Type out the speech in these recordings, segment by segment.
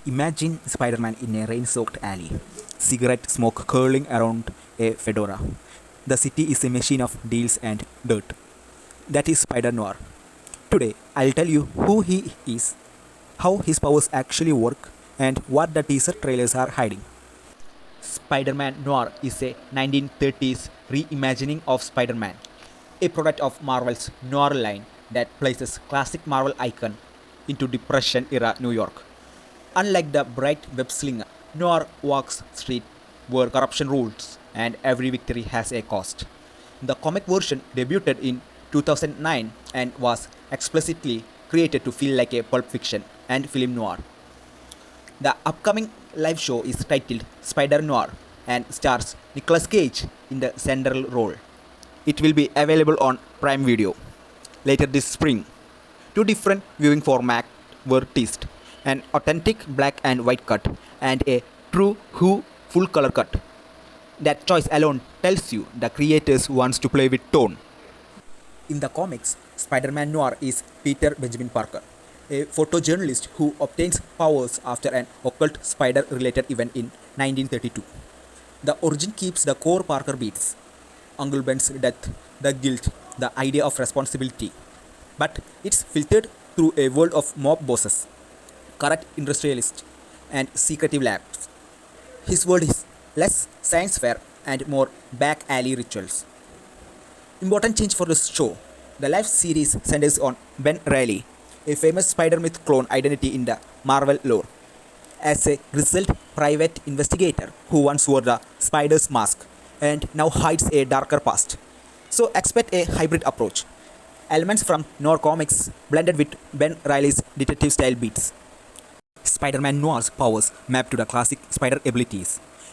Imagine Spider-Man in a rain-soaked alley, cigarette smoke curling around a fedora. The city is a machine of deals and dirt. That is Spider Noir. Today, I'll tell you who he is, how his powers actually work, and what the teaser trailers are hiding. Spider-Man Noir is a 1930s reimagining of Spider-Man, a product of Marvel's Noir line that places classic Marvel icon into Depression-era New York. Unlike the bright web slinger, Noir walks street where corruption rules and every victory has a cost. The comic version debuted in 2009 and was explicitly created to feel like a pulp fiction and film noir. The upcoming live show is titled Spider Noir and stars Nicolas Cage in the central role. It will be available on Prime Video later this spring. Two different viewing formats were teased: an authentic black and white cut and a True-Hue full color cut. That choice alone tells you the creators wants to play with tone. In the comics, Spider-Man Noir is Peter Benjamin Parker, a photojournalist who obtains powers after an occult spider-related event in 1932. The origin keeps the core Parker beats: Uncle Ben's death, the guilt, the idea of responsibility. But it's filtered through a world of mob bosses, corrupt industrialists, and secretive labs. His world is less science fair and more back alley rituals. Important change for the show: the live series centers on Ben Reilly, a famous Spider-Myth clone identity in the Marvel lore, as a grizzled private investigator who once wore the Spider's mask and now hides a darker past. So expect a hybrid approach. Elements from Noir comics blended with Ben Reilly's detective-style beats. Spider-Man Noir's powers map to the classic Spider abilities: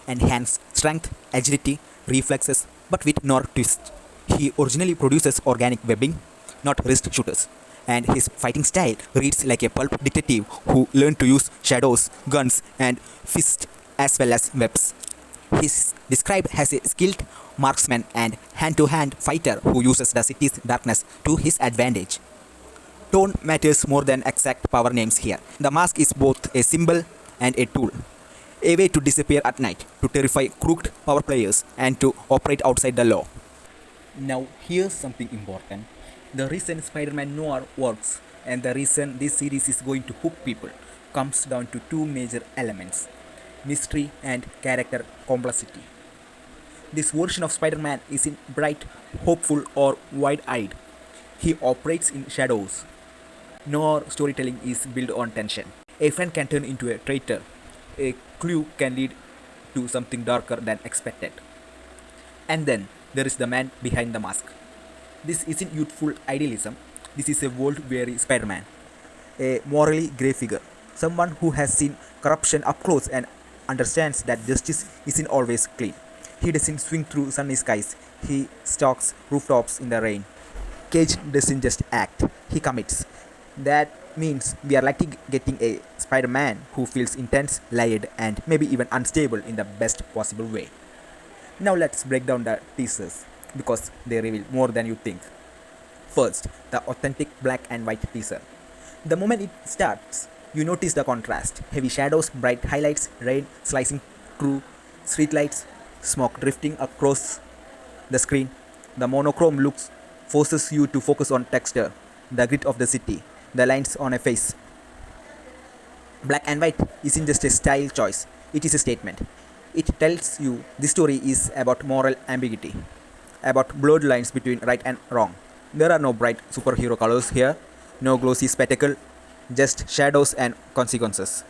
enhanced strength, agility, reflexes, but with Noir twist. He originally produces organic webbing, not wrist shooters, and his fighting style reads like a pulp detective who learned to use shadows, guns, and fists as well as webs. He's described as a skilled marksman and hand-to-hand fighter who uses the city's darkness to his advantage. Tone matters more than exact power names here. The mask is both a symbol and a tool, a way to disappear at night, to terrify crooked power players, and to operate outside the law. Now, here's something important. The reason Spider-Man Noir works and the reason this series is going to hook people comes down to two major elements: mystery and character complexity. This version of Spider-Man isn't bright, hopeful, or wide-eyed. He operates in shadows. Noir storytelling is built on tension. A friend can turn into a traitor. A clue can lead to something darker than expected. And then there is the man behind the mask. This isn't youthful idealism. This is a world-weary Spider-Man, a morally grey figure, someone who has seen corruption up close and understands that justice isn't always clean. He doesn't swing through sunny skies. He stalks rooftops in the rain. Cage doesn't just act, he commits. That means we are likely getting a Spider-Man who feels intense, layered, and maybe even unstable in the best possible way. Now let's break down the teasers, because they reveal more than you think. First, the authentic black and white teaser. The moment it starts, you notice the contrast: heavy shadows, bright highlights, rain slicing through streetlights, smoke drifting across the screen. The monochrome looks forces you to focus on texture, the grit of the city, the lines on a face. Black and white isn't just a style choice, it is a statement. It tells you this story is about moral ambiguity, about blurred lines between right and wrong. There are no bright superhero colors here, no glossy spectacle, just shadows and consequences.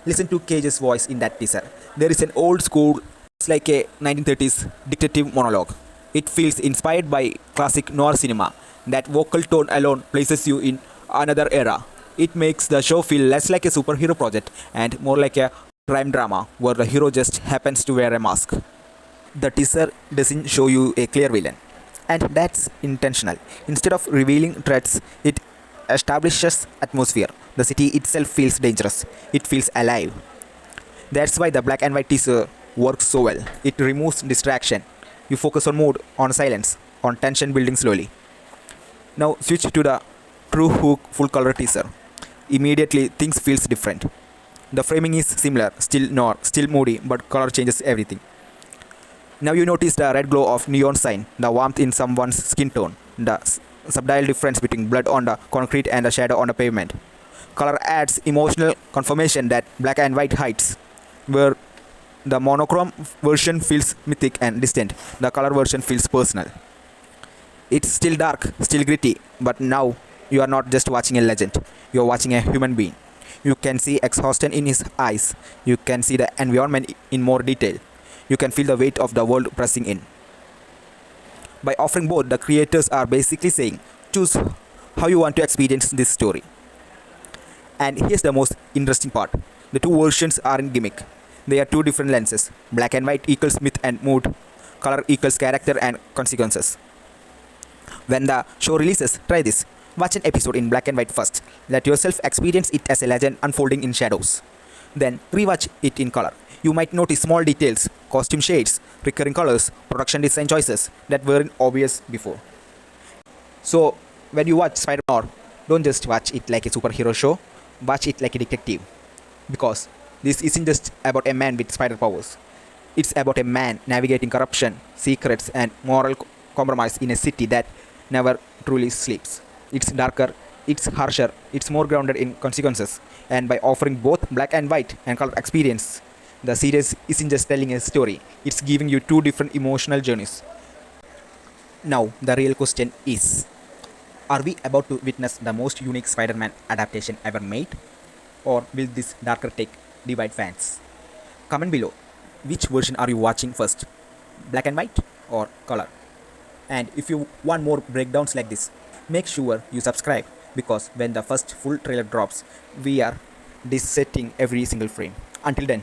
Listen to Cage's voice in that teaser. There is an old school, it's like a 1930s detective monologue. It feels inspired by classic noir cinema. That vocal tone alone places you in another era. It makes the show feel less like a superhero project and more like a crime drama where the hero just happens to wear a mask. The teaser doesn't show you a clear villain, and that's intentional. Instead of revealing threats, it establishes atmosphere. The city itself feels dangerous. It feels alive. That's why the black and white teaser works so well. It removes distraction. You focus on mood, on silence, on tension building slowly. Now switch to the True-Hue full color teaser. Immediately things feels different. The framing is similar, still noir, still moody, but color changes everything. Now you notice the red glow of neon sign, the warmth in someone's skin tone, the subtle difference between blood on the concrete and the shadow on the pavement. Color adds emotional confirmation that black and white hides. Where the monochrome version feels mythic and distant, the color version feels personal. It's still dark, still gritty, but now you are not just watching a legend, you are watching a human being. You can see exhaustion in his eyes, you can see the environment in more detail, you can feel the weight of the world pressing in. By offering both, the creators are basically saying, choose how you want to experience this story. And here's the most interesting part, the two versions are in gimmick. They are two different lenses. Black and white equals myth and mood, color equals character and consequences. When the show releases, try this. Watch an episode in black and white first. Let yourself experience it as a legend unfolding in shadows. Then rewatch it in color. You might notice small details, costume shades, recurring colors, production design choices that weren't obvious before. So, when you watch Spider-Man Noir, don't just watch it like a superhero show, watch it like a detective. Because this isn't just about a man with spider powers. It's about a man navigating corruption, secrets, and moral compromise in a city that never truly sleeps. It's darker, it's harsher, it's more grounded in consequences. And by offering both black and white and color experience, the series isn't just telling a story, it's giving you two different emotional journeys. Now, the real question is, are we about to witness the most unique Spider-Man adaptation ever made? Or will this darker take divide fans? Comment below, which version are you watching first? Black and white or color? And if you want more breakdowns like this, make sure you subscribe, because when the first full trailer drops, we are dissecting every single frame. Until then,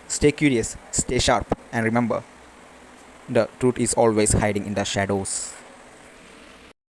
stay curious, stay sharp, and remember, the truth is always hiding in the shadows.